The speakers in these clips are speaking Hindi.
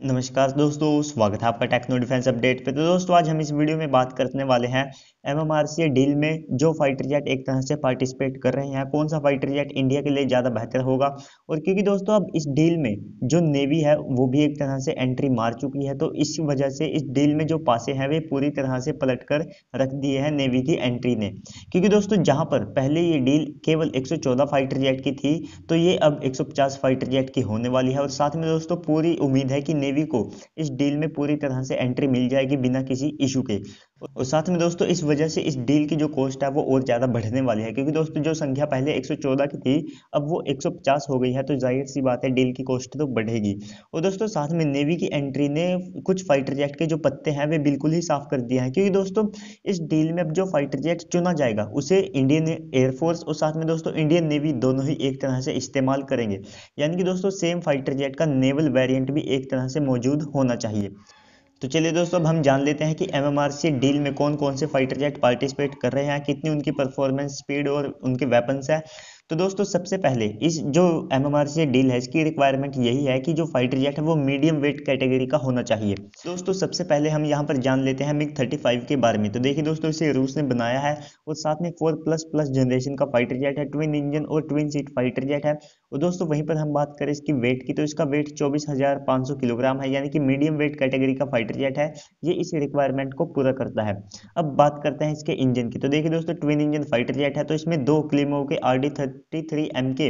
नमस्कार दोस्तों, स्वागत है आपका टेक्नो डिफेंस अपडेट पे। तो दोस्तों आज हम इस वीडियो में बात करने वाले हैं एमएमआरसी डील में जो फाइटर जेट एक तरह से पार्टिसिपेट कर रहे हैं, कौन सा फाइटर जेट इंडिया के लिए ज़्यादा बेहतर होगा। और क्योंकि दोस्तों अब इस डील में जो नेवी है वो भी एक तरह से एंट्री मार चुकी है, तो इस वजह से इस डील में जो पासे हैं वे पूरी तरह से पलट कर रख दिए हैं नेवी की एंट्री ने। क्योंकि दोस्तों जहां पर पहले ये डील केवल 114 फाइटर जेट की थी, तो ये अब 150 फाइटर जेट की होने वाली है। और साथ में दोस्तों पूरी उम्मीद है कि नेवी को इस डील में पूरी तरह से एंट्री मिल जाएगी बिना किसी इशू के। और साथ में दोस्तों इस वजह से इस डील की जो कॉस्ट है वो और ज़्यादा बढ़ने वाली है, क्योंकि दोस्तों जो संख्या पहले 114 की थी अब वो 150 हो गई है, तो जाहिर सी बात है डील की कॉस्ट तो बढ़ेगी। और दोस्तों साथ में नेवी की एंट्री ने कुछ फाइटर जेट के जो पत्ते हैं वे बिल्कुल ही साफ कर दिया है, क्योंकि दोस्तों इस डील में अब जो फाइटर जेट चुना जाएगा उसे इंडियन एयरफोर्स और साथ में दोस्तों इंडियन नेवी दोनों ही एक तरह से इस्तेमाल करेंगे। यानी कि दोस्तों सेम फाइटर जेट का नेवल वेरिएंट भी एक तरह से मौजूद होना चाहिए। तो चलिए दोस्तों अब हम जान लेते हैं कि एमएमआरसी डील में कौन कौन से फाइटर जेट पार्टिसिपेट कर रहे हैं, कितनी उनकी परफॉर्मेंस, स्पीड और उनके वेपन्स है। तो दोस्तों सबसे पहले इस जो एमएमआरसी डील है इसकी रिक्वायरमेंट यही है कि जो फाइटर जेट है वो मीडियम वेट कैटेगरी का होना चाहिए। दोस्तों सबसे पहले हम यहाँ पर जान लेते हैं मिग 35 के बारे में। तो देखिए दोस्तों इसे रूस ने बनाया है और साथ में 4++ जनरेशन का फाइटर जेट है, ट्विन इंजन और ट्विन सीट फाइटर जेट है। और दोस्तों वहीं पर हम बात करें इसकी वेट की, तो इसका वेट 24,500 किलोग्राम है, यानी कि मीडियम वेट कैटेगरी का फाइटर जेट है। ये इस रिक्वायरमेंट को पूरा करता है। अब बात करते हैं इसके इंजन की। तो देखिए दोस्तों ट्विन इंजन फाइटर जेट है, तो इसमें दो क्लेमो के RD-33M के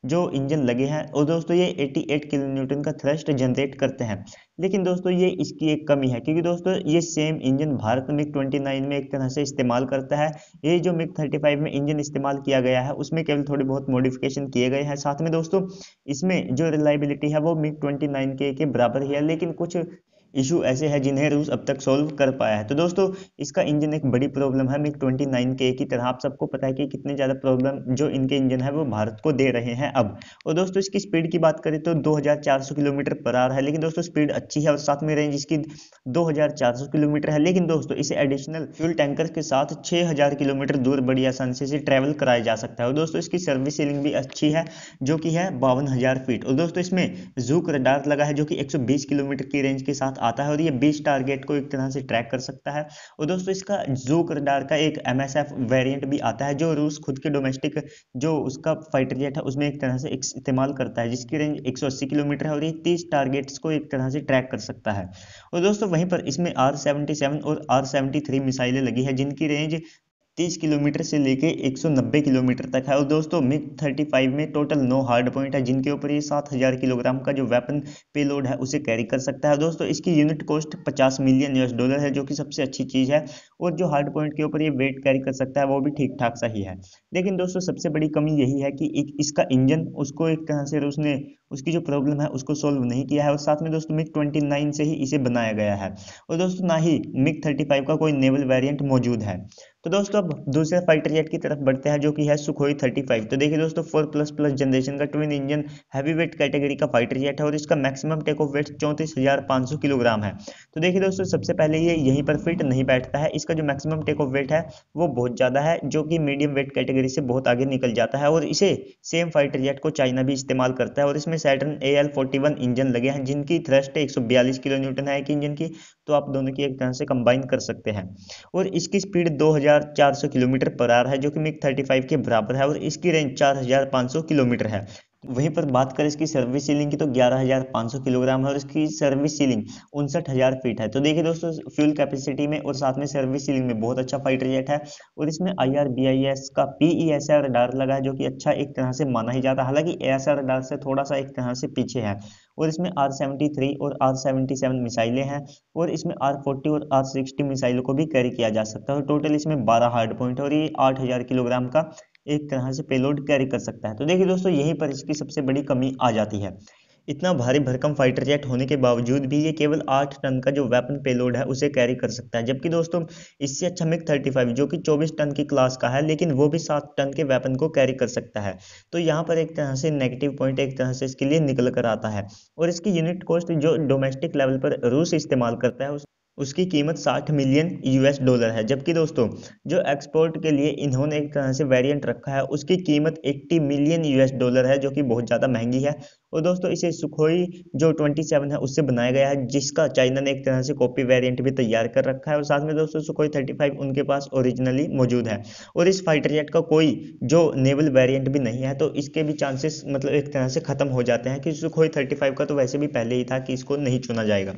जो इंजन लगे हैं। और दोस्तों ये 88 किलो न्यूटन का थ्रस्ट जनरेट करते हैं। लेकिन दोस्तों ये इसकी एक कमी है, क्योंकि दोस्तों ये सेम इंजन भारत मिग 29 में एक तरह से इस्तेमाल करता है। ये जो मिग 35 में इंजन इस्तेमाल किया गया है उसमें केवल थोड़ी बहुत मॉडिफिकेशन किए गए हैं। साथ में दोस्तों इसमें जो रिलायबिलिटी है वो मिग 29 के बराबर ही है, लेकिन कुछ इशू ऐसे हैं जिन्हें रूस अब तक सॉल्व कर पाया है। तो दोस्तों इसका इंजन एक बड़ी प्रॉब्लम है मिग 29 के की तरह। आप सबको पता है कि कितने ज़्यादा प्रॉब्लम जो इनके इंजन है वो भारत को दे रहे हैं अब। और दोस्तों इसकी स्पीड की बात करें तो 2400 किलोमीटर पर आवर है, लेकिन दोस्तों स्पीड अच्छी है। और साथ में रेंज इसकी 2400 किलोमीटर है, लेकिन दोस्तों इसे एडिशनल फ्यूल टैंकर के साथ 6000 किलोमीटर दूर बड़ी आसानी से ट्रैवल कराया जा सकता है। और दोस्तों इसकी सर्विस सीलिंग भी अच्छी है जो कि है 52,000 फीट। और दोस्तों इसमें जूक रडार लगा है जो कि 120 किलोमीटर की रेंज के साथ आता है और ये 20 टारगेट को एक तरह से ट्रैक कर सकता है। और दोस्तों इसका जूक रडार का एक MSF वेरिएंट भी आता है जो रूस खुद के डोमेस्टिक जो उसका फाइटर जेट है उसमें एक तरह से इस्तेमाल करता है, जिसकी रेंज 180 किलोमीटर है और ये 30 टारगेट्स को एक तरह से ट्रैक कर सकता है। और दोस्तों वहीं पर इसमें R-77 और R-73 मिसाइलें लगी है जिनकी रेंज 30 किलोमीटर से लेके 190 किलोमीटर तक है। और दोस्तों मिग 35 में टोटल 9 हार्ड पॉइंट है जिनके ऊपर ये 7,000 किलोग्राम का जो वेपन पेलोड है उसे कैरी कर सकता है। दोस्तों इसकी unit cost 50 million US dollar है, जो कि सबसे अच्छी चीज़ है। और जो हार्ड पॉइंट के ऊपर ये वेट कैरी कर सकता है वो भी ठीक ठाक सही है। लेकिन दोस्तों सबसे बड़ी कमी यही है कि इसका इंजन उसको एक तरह से उसने उसकी जो प्रॉब्लम है उसको सोल्व नहीं किया है। और साथ में दोस्तों मिग 29 से ही इसे बनाया गया है। और दोस्तों ना ही मिग 35 का कोई नेवल वेरिएंट मौजूद है। तो दोस्तों अब दूसरे फाइटर जेट की तरफ बढ़ते हैं जो कि है सुखोई 35। तो देखिए दोस्तों 4++ जनरेशन का twin engine heavy weight category का फाइटर जेट है और इसका maximum take off weight 34,500 kilogram है। तो देखिए दोस्तों सबसे पहले ये यहीं पर फिट नहीं बैठता है, इसका जो मैक्सिमम टेक ऑफ वेट है वो बहुत ज़्यादा है, जो कि मीडियम वेट कैटेगरी से बहुत आगे निकल जाता है। और इसे सेम फाइटर जेट को चाइना भी इस्तेमाल करता है और इसमें सैटर्न AL-41 इंजन लगे हैं जिनकी थ्रस्ट 142 किलो न्यूटन है एक इंजन की। तो आप दोनों की एक तरह से कंबाइन कर सकते हैं। और इसकी स्पीड 2400 किलोमीटर पर आवर है जो कि मिग 35 के बराबर है और इसकी रेंज 4500 किलोमीटर है। वहीं पर बात करें इसकी सर्विस सीलिंग की तो 11,500 किलोग्राम है और इसकी सर्विस सीलिंग 59,000 फीट है। तो देखिए दोस्तों फ्यूल कैपेसिटी में और साथ में सर्विस सीलिंग में बहुत अच्छा फाइटर जेट है। और इसमें IRBIS का PESR रडार लगा है जो कि अच्छा एक तरह से माना ही जाता है, हालांकि ASR रडार से थोड़ा सा एक तरह से पीछे है। और इसमें R-73 और R-77 मिसाइलें हैं और इसमें R-40 और R-60 मिसाइलों को भी कैरी किया जा सकता है। और टोटल इसमें 12 हार्ड पॉइंट और ये 8,000 किलोग्राम का एक तरह से पेलोड कैरी कर सकता है। तो देखिए दोस्तों यहीं पर इसकी सबसे बड़ी कमी आ जाती है। इतना भारी भरकम फाइटर जेट होने के बावजूद भी ये केवल 8 टन का जो वेपन पेलोड है उसे कैरी कर सकता है, जबकि दोस्तों इससे अच्छा मिग 35 जो कि 24 टन की क्लास का है लेकिन वो भी 7 टन के वेपन को कैरी कर सकता है। तो यहाँ पर एक तरह से नेगेटिव पॉइंट एक तरह से इसके लिए निकल कर आता है। और इसकी यूनिट कॉस्ट जो डोमेस्टिक लेवल पर रूस इस्तेमाल करता है उसकी कीमत 60 मिलियन US डॉलर है, जबकि दोस्तों जो एक्सपोर्ट के लिए इन्होंने एक तरह से वेरिएंट रखा है उसकी कीमत 80 मिलियन US डॉलर है, जो कि बहुत ज़्यादा महंगी है। और दोस्तों इसे सुखोई जो 27 है उससे बनाया गया है, जिसका चाइना ने एक तरह से कॉपी वेरिएंट भी तैयार कर रखा है। और साथ में दोस्तों सुखोई 35 उनके पास ओरिजिनली मौजूद है। और इस फाइटर जेट का कोई जो नेवल वेरिएंट भी नहीं है, तो इसके भी चांसेस मतलब एक तरह से खत्म हो जाते हैं कि सुखोई 35 का तो वैसे भी पहले ही था कि इसको नहीं चुना जाएगा।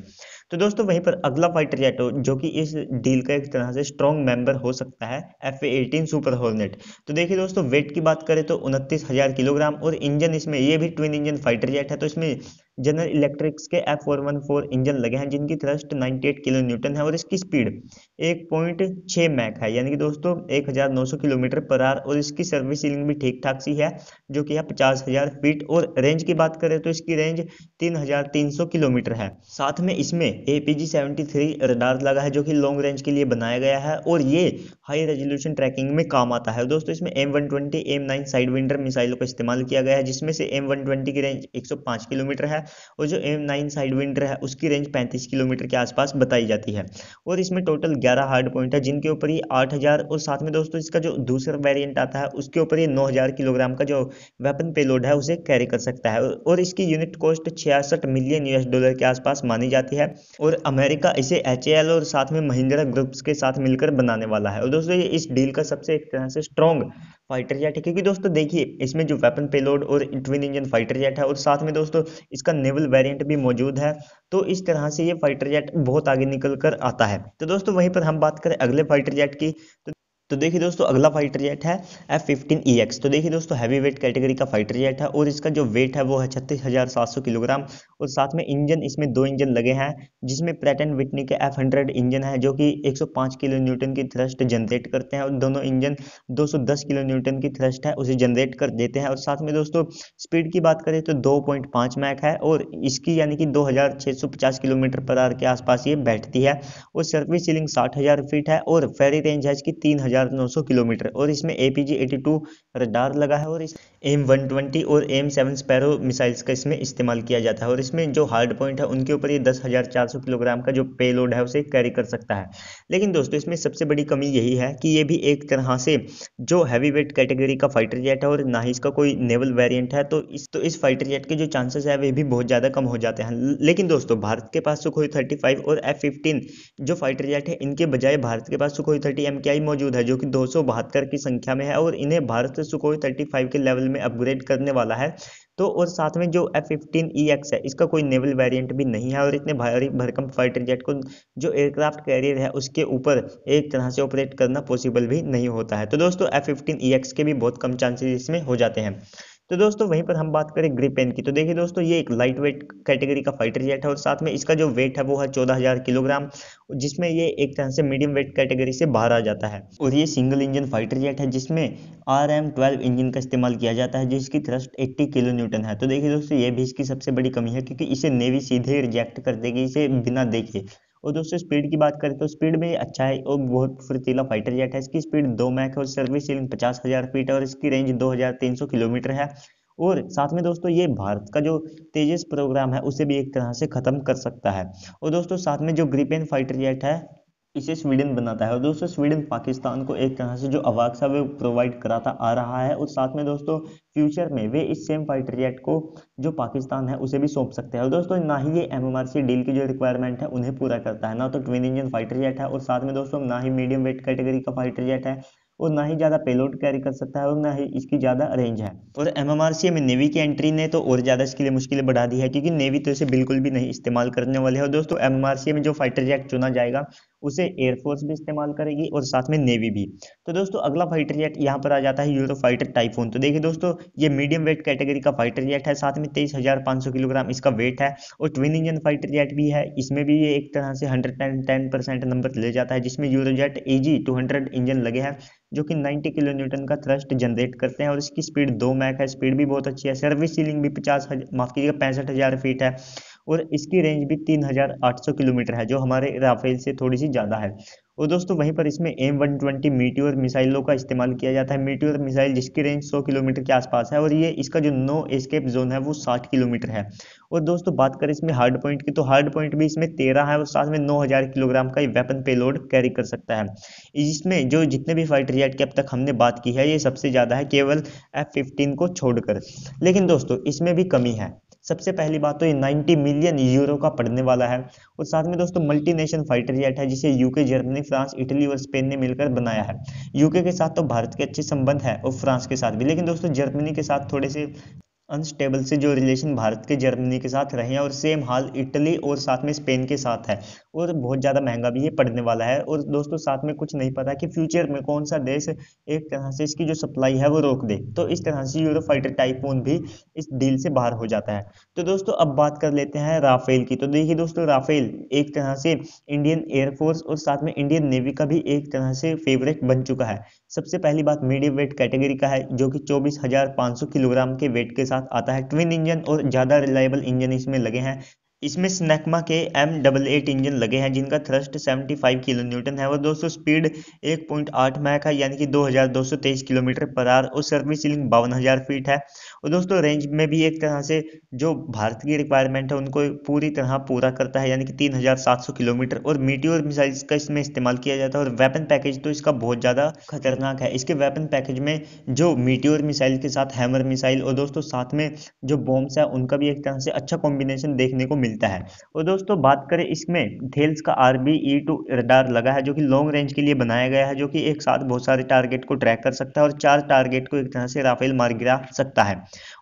तो दोस्तों वहीं पर अगला फाइटर जेट जो कि इस डील का एक तरह से स्ट्रॉन्ग मेंबर हो सकता है, F-18 सुपर हॉर्नेट। तो देखिए दोस्तों, वेट की बात करें तो 29,000 किलोग्राम, और इंजन इसमें ये भी ट्विन इंजन फाइटर जेट है। तो इसमें जनरल इलेक्ट्रिक्स के F414 इंजन लगे हैं, जिनकी थ्रस्ट 98 किलो न्यूटन है, और इसकी स्पीड 1.6 मैक है, यानी कि दोस्तों 1900 किलोमीटर पर आवर। और इसकी सर्विस सीलिंग भी ठीक ठाक सी है, जो कि है 50,000 फीट। और रेंज की बात करें तो इसकी रेंज 3,300 किलोमीटर है। साथ में इसमें APG-73 रडार लगा है, जो कि लॉन्ग रेंज के लिए बनाया गया है, और ये हाई रेजोल्यूशन ट्रैकिंग में काम आता है। दोस्तों इसमें M120 M9 साइडविंडर मिसाइलों का इस्तेमाल किया गया है, जिसमें से M120 की रेंज 105 किलोमीटर है, और जो M9 साइडविंडर है उसकी रेंज 35 किलोमीटर के आसपास बताई जाती है। और इसमें टोटल 11 हार्ड पॉइंट है, जिनके ऊपर ये 8,000, और साथ में दोस्तों इसका जो दूसरा वेरिएंट आता है उसके ऊपर ये 9,000 किलोग्राम का जो वेपन पेलोड है उसे कैरी कर सकता है। और इसकी unit cost 66 million US dollar के आसपास मानी जाती है। और अमेरिका इसे HAL और साथ में महिंद्रा ग्रुप्स के साथ मिलकर बनाने वाला है। और दोस्तों ये इस डील का सबसे एक तरह से स्ट्रॉन्ग फाइटर जेट है, क्योंकि दोस्तों देखिए इसमें जो वेपन पेलोड और ट्विन इंजन फाइटर जेट है, और साथ में दोस्तों इसका नेवल वेरिएंट भी मौजूद है। तो इस तरह से ये फाइटर जेट बहुत आगे निकल कर आता है। तो दोस्तों वहीं पर हम बात करें अगले फाइटर जेट की, तो देखिए दोस्तों अगला फाइटर जेट है F-15EX। तो देखिए दोस्तों हैवी वेट कैटेगरी का फाइटर जेट है, और इसका जो वेट है वो है 36,700 किलोग्राम। और साथ में इंजन इसमें दो इंजन लगे हैं, जिसमें प्रैट एंड विटनी के F100 इंजन है, जो कि 105 किलो न्यूटन की थ्रस्ट जनरेट करते हैं, और दोनों इंजन 210 किलो न्यूटन की थ्रस्ट है उसे जनरेट कर देते हैं। और साथ में दोस्तों स्पीड की बात करें तो 2.5 मैक है, और इसकी यानी कि 2,650 किलोमीटर पर आवर के आसपास ये बैठती है। और सर्विस सीलिंग 60,000 फीट है, और फेरी रेंज है इसकी 3,900 किलोमीटर। और इसमें APG-82 रडार लगा है, और इस M120 और M7 स्पैरो मिसाइल्स का इसमें इस्तेमाल किया जाता है। और इसमें जो हार्ड पॉइंट है उनके ऊपर ये 10,400 किलोग्राम का जो पेलोड है उसे कैरी कर सकता है। लेकिन दोस्तों इसमें सबसे बड़ी कमी यही है कि ये भी एक तरह से जो हैवी वेट कैटेगरी का फाइटर जेट है, और ना ही इसका कोई नेवल वेरिएंट है। तो इस फाइटर जेट के जो चांसेस है वे भी बहुत ज़्यादा कम हो जाते हैं। लेकिन दोस्तों भारत के पास सुखोई 35 और F-15 जो फाइटर जेट है, इनके बजाय भारत के पास सुखोई 30 MKI मौजूद है, जो कि 272 की संख्या में है, और इन्हें भारत से सुखोई 35 के लेवल में अपग्रेड करने वाला है। तो और साथ में जो F-15EX है, इसका कोई नेवल वेरिएंट भी नहीं है, और इतने भारी भरकम फाइटर जेट को जो एयरक्राफ्ट कैरियर है उसके ऊपर एक तरह से ऑपरेट करना पॉसिबल भी नहीं होता है। तो दोस्तों F-15EX के भी बहुत कम चांसेस इसमें हो जाते हैं। तो दोस्तों वहीं पर हम बात करें ग्रिपेन की, तो देखिए दोस्तों ये एक लाइट वेट कैटेगरी का फाइटर जेट है, और साथ में इसका जो वेट है वो है 14,000 किलोग्राम, जिसमें ये एक तरह से मीडियम वेट कैटेगरी से बाहर आ जाता है। और ये सिंगल इंजन फाइटर जेट है, जिसमें RM12 इंजन का इस्तेमाल किया जाता है, जिसकी थ्रस्ट 80 किलो न्यूटन है। तो देखिए दोस्तों ये भी इसकी सबसे बड़ी कमी है, क्योंकि इसे नेवी सीधे रिजेक्ट कर देगी इसे बिना देखे। और दोस्तों स्पीड की बात करें तो स्पीड में ये अच्छा है, और बहुत फुर्तीला फाइटर जेट है। इसकी स्पीड 2 मैक है, और सर्विस सीलिंग 50,000 फीट है, और इसकी रेंज 2,300 किलोमीटर है। और साथ में दोस्तों ये भारत का जो तेजस प्रोग्राम है उसे भी एक तरह से खत्म कर सकता है। और दोस्तों साथ में जो ग्रिपेन फाइटर जेट है, इसे स्वीडन बनाता है, और दोस्तों स्वीडन पाकिस्तान को एक तरह से जो अवाक्सा वो प्रोवाइड कराता आ रहा है। और साथ में दोस्तों फ्यूचर में वे इस सेम फाइटर जेट को जो पाकिस्तान है उसे भी सौंप सकते हैं। और दोस्तों ना ही ये MMRC डील की जो रिक्वायरमेंट है उन्हें पूरा करता है, ना तो ट्विन इंजन फाइटर जेट है, और साथ में दोस्तों ना ही मीडियम वेट कैटेगरी का फाइटर जेट है, और ना ही ज़्यादा पेलोड कैरी कर सकता है, और ना ही इसकी ज़्यादा रेंज है। और MMRCA में नेवी की एंट्री ने तो और ज़्यादा इसके लिए मुश्किलें बढ़ा दी है, क्योंकि नेवी तो इसे बिल्कुल भी नहीं इस्तेमाल करने वाले है। और दोस्तों MMRCA में जो फाइटर जेट चुना जाएगा उसे एयरफोर्स भी इस्तेमाल करेगी, और साथ में नेवी भी। तो दोस्तों अगला फाइटर जेट यहाँ पर आ जाता है यूरो फाइटर टाइफून। तो देखिए दोस्तों ये मीडियम वेट कैटेगरी का फाइटर जेट है, साथ में 23,500 किलोग्राम इसका वेट है, और ट्विन इंजन फाइटर जेट भी है। इसमें भी ये एक तरह से 110% नंबर ले जाता है, जिसमें यूरोजेट AG-200 इंजन लगे हैं, जो कि 90 किलो न्यूटन का थ्रस्ट जनरेट करते हैं। और इसकी स्पीड 2 मैक है, स्पीड भी बहुत अच्छी है। सर्विस सीलिंग भी 65,000 फीट है, और इसकी रेंज भी 3,800 किलोमीटर है, जो हमारे राफेल से थोड़ी सी ज़्यादा है। और दोस्तों वहीं पर इसमें M120 मीटियोर मिसाइलों का इस्तेमाल किया जाता है। मीटियोर मिसाइल जिसकी रेंज 100 किलोमीटर के आसपास है, और ये इसका जो नो एस्केप जोन है वो 60 किलोमीटर है। और दोस्तों बात करें इसमें हार्ड पॉइंट की, तो हार्ड पॉइंट भी इसमें 13 है, और साथ में 9,000 किलोग्राम का वेपन पेलोड कैरी कर सकता है। इसमें जो जितने भी फाइटर जेट की अब तक हमने बात की है, ये सबसे ज़्यादा है केवल F-15 को छोड़कर। लेकिन दोस्तों इसमें भी कमी है। सबसे पहली बात तो ये 90 मिलियन यूरो का पड़ने वाला है। और साथ में दोस्तों मल्टीनेशनल फाइटर जेट है, जिसे यूके, जर्मनी, फ्रांस, इटली और स्पेन ने मिलकर बनाया है। यूके के साथ तो भारत के अच्छे संबंध है और फ्रांस के साथ भी, लेकिन दोस्तों जर्मनी के साथ थोड़े से अनस्टेबल से जो रिलेशन भारत के जर्मनी के साथ रहे हैं, और सेम हाल इटली और साथ में स्पेन के साथ है। और बहुत ज़्यादा महंगा भी ये पड़ने वाला है। और दोस्तों साथ में कुछ नहीं पता कि फ्यूचर में कौन सा देश एक तरह से इसकी जो सप्लाई है वो रोक दे, तो इस तरह से यूरो फाइटर टाइफून भी इस डील से बाहर हो जाता है। तो दोस्तों अब बात कर लेते हैं राफेल की। तो देखिए दोस्तों, राफेल एक तरह से इंडियन एयरफोर्स और साथ में इंडियन नेवी का भी एक तरह से फेवरेट बन चुका है। सबसे पहली बात मीडियम वेट कैटेगरी का है, जो कि 24,500 किलोग्राम के वेट के साथ आता है। ट्विन इंजन और ज़्यादा रिलायबल इंजन इसमें लगे हैं। इसमें स्नेकमा के M88 इंजन लगे हैं, जिनका थ्रस्ट 75 किलो न्यूटन है। और दोस्तों स्पीड 1.8 मैक है, यानी कि 2223 किलोमीटर पर आवर, और सर्विस सीलिंग 52,000 फीट है। और दोस्तों रेंज में भी एक तरह से जो भारत की रिक्वायरमेंट है उनको पूरी तरह पूरा करता है, यानी कि 3,700 किलोमीटर। और मीटियोर मिसाइल्स का इसमें इस्तेमाल किया जाता है। और वेपन पैकेज तो इसका बहुत ज़्यादा खतरनाक है। इसके वेपन पैकेज में जो मीटियोर मिसाइल के साथ हैमर मिसाइल और दोस्तों साथ में जो बॉम्ब्स है उनका भी एक तरह से अच्छा कॉम्बिनेशन देखने को मिलता है। और दोस्तों बात करें, इसमें थेल्स का RBE2 रडार लगा है, जो कि लॉन्ग रेंज के लिए बनाया गया है, जो कि एक साथ बहुत सारे टारगेट को ट्रैक कर सकता है और 4 टारगेट को एक तरह से राफेल मार गिरा सकता है।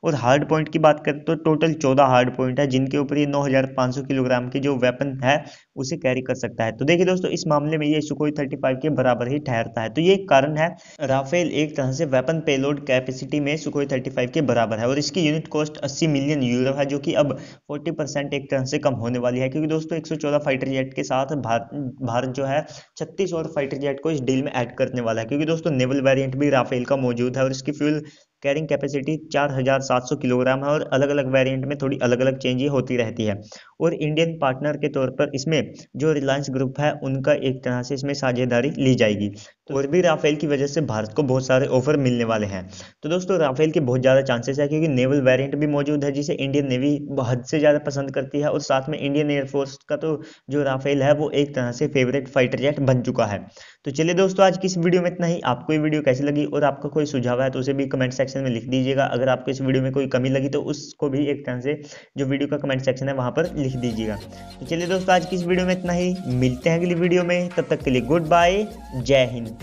और हार्ड पॉइंट की बात करें तो टोटल 14 हार्ड पॉइंट है, जिनके ऊपर ये 9,500 किलोग्राम की जो वेपन है उसे कैरी कर सकता है। तो देखिए दोस्तों, इस मामले में ये सुखोई 35 के बराबर ही ठहरता है। तो ये एक कारण है, राफेल एक तरह से वेपन पेलोड कैपेसिटी में सुखोई 35 के बराबर है। और इसकी यूनिट कॉस्ट 80 मिलियन यूरो है, जो कि अब 40% एक तरह से कम होने वाली है, क्योंकि दोस्तों 114 फाइटर जेट के साथ भारत जो है 36 और फाइटर जेट को इस डील में ऐड करने वाला है। क्योंकि दोस्तों नेवल वेरिएंट भी राफेल का मौजूद है और इसकी फ्यूल कैरिंग कैपेसिटी 4,700 किलोग्राम है। और अलग अलग वेरिएंट में थोड़ी अलग अलग चेंज होती रहती है। और इंडियन पार्टनर के तौर पर इसमें जो रिलायंस ग्रुप है उनका एक तरह से इसमें साझेदारी ली जाएगी। तो और भी राफेल की वजह से भारत को बहुत सारे ऑफर मिलने वाले हैं। तो दोस्तों राफेल के बहुत ज़्यादा चांसेस है, क्योंकि नेवल वेरिएंट भी मौजूद है जिसे इंडियन नेवी हद से ज़्यादा पसंद करती है। और साथ में इंडियन एयरफोर्स का तो जो राफेल है वो एक तरह से फेवरेट फाइटर जेट बन चुका है। तो चलिए दोस्तों, आज की इस वीडियो में इतना ही। आपको ये वीडियो कैसी लगी और आपका कोई सुझाव है तो उसे भी कमेंट सेक्शन में लिख दीजिएगा। अगर आपको इस वीडियो में कोई कमी लगी तो उसको भी एक तरह से जो वीडियो का कमेंट सेक्शन है वहां पर लिख दीजिएगा। तो चलिए दोस्तों, आज की इस वीडियो में इतना ही। मिलते हैं अगली वीडियो में, तब तक के लिए गुड बाय, जय हिंद।